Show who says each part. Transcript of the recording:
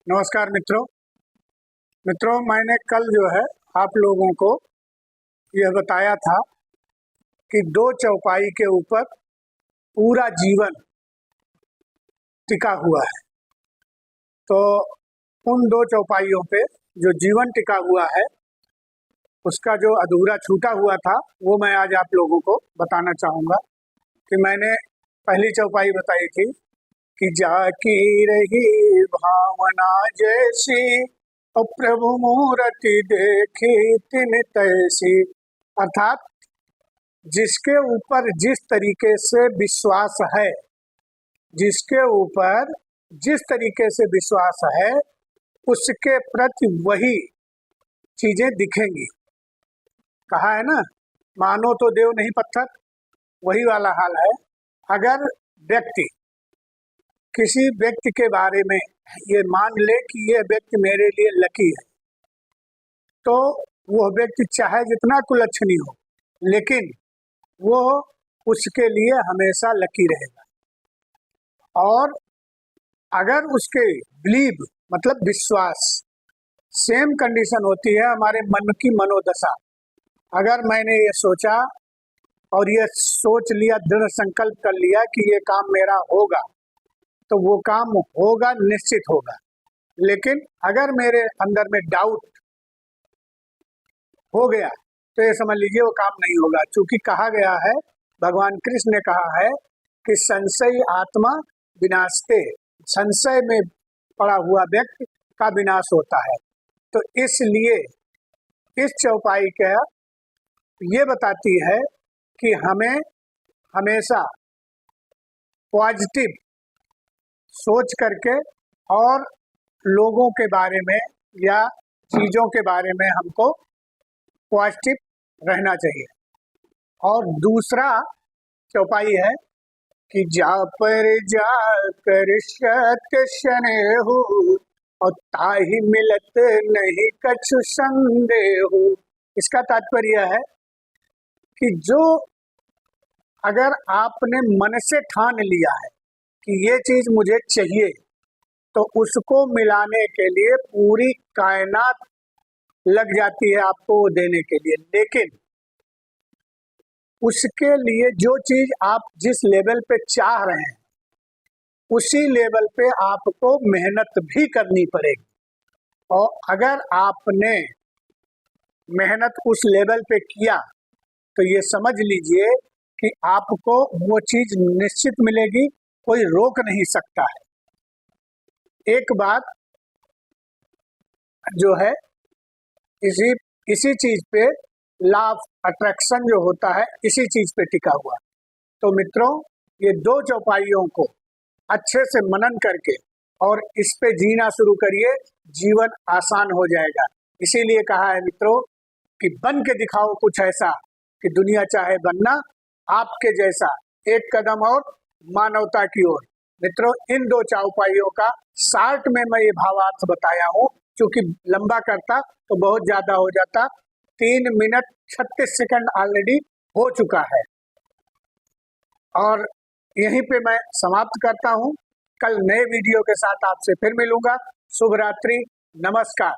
Speaker 1: नमस्कार मित्रों, मैंने कल जो है आप लोगों को यह बताया था कि दो चौपाई के ऊपर पूरा जीवन टिका हुआ है। तो उन दो चौपाइयों पे जो जीवन टिका हुआ है उसका जो अधूरा छूटा हुआ था वो मैं आज आप लोगों को बताना चाहूँगा। कि मैंने पहली चौपाई बताई थी कि जाकी रही भावना जैसी और प्रभु मूर्ति देखी तिन तैसी। अर्थात जिसके ऊपर जिस तरीके से विश्वास है, जिसके ऊपर जिस तरीके से विश्वास है उसके प्रति वही चीजें दिखेंगी। कहा है ना, मानो तो देव नहीं पत्थर, वही वाला हाल है। अगर व्यक्ति किसी व्यक्ति के बारे में ये मान ले कि ये व्यक्ति मेरे लिए लकी है, तो वह व्यक्ति चाहे जितना कुलच्छनी हो लेकिन वो उसके लिए हमेशा लकी रहेगा। और अगर उसके बिलीव मतलब विश्वास सेम कंडीशन होती है हमारे मन की मनोदशा। अगर मैंने ये सोचा और ये सोच लिया, दृढ़ संकल्प कर लिया कि ये काम मेरा होगा, तो वो काम होगा, निश्चित होगा। लेकिन अगर मेरे अंदर में डाउट हो गया तो ये समझ लीजिए वो काम नहीं होगा। क्योंकि कहा गया है, भगवान कृष्ण ने कहा है कि संशय आत्मा विनाशते, संशय में पड़ा हुआ व्यक्ति का विनाश होता है। तो इसलिए इस चौपाई का ये बताती है कि हमें हमेशा पॉजिटिव सोच करके और लोगों के बारे में या चीज़ों के बारे में हमको पॉजिटिव रहना चाहिए। और दूसरा चौपाई है कि जा पर जा कर सत्य स्नेहु और ताहि मिलत नहीं कछु संदेहु। इसका तात्पर्य है कि जो अगर आपने मन से ठान लिया है कि ये चीज मुझे चाहिए, तो उसको मिलाने के लिए पूरी कायनात लग जाती है आपको वो देने के लिए। लेकिन उसके लिए जो चीज आप जिस लेवल पे चाह रहे हैं उसी लेवल पे आपको मेहनत भी करनी पड़ेगी। और अगर आपने मेहनत उस लेवल पे किया तो ये समझ लीजिए कि आपको वो चीज निश्चित मिलेगी, कोई रोक नहीं सकता है। एक बात जो है इसी चीज पे लॉ ऑफ अट्रैक्शन जो होता है इसी चीज पे टिका हुआ। तो मित्रों, ये दो चौपाइयों को अच्छे से मनन करके और इस पे जीना शुरू करिए, जीवन आसान हो जाएगा। इसीलिए कहा है मित्रों कि बन के दिखाओ कुछ ऐसा कि दुनिया चाहे बनना आपके जैसा, एक कदम और मानवता की ओर। मित्रों, इन दो चौपाइयों का शार्ट में मैं ये भावार्थ बताया हूँ, क्योंकि लंबा करता तो बहुत ज्यादा हो जाता। 3 मिनट 36 सेकंड ऑलरेडी हो चुका है और यहीं पे मैं समाप्त करता हूँ। कल नए वीडियो के साथ आपसे फिर मिलूंगा। शुभ रात्रि, नमस्कार।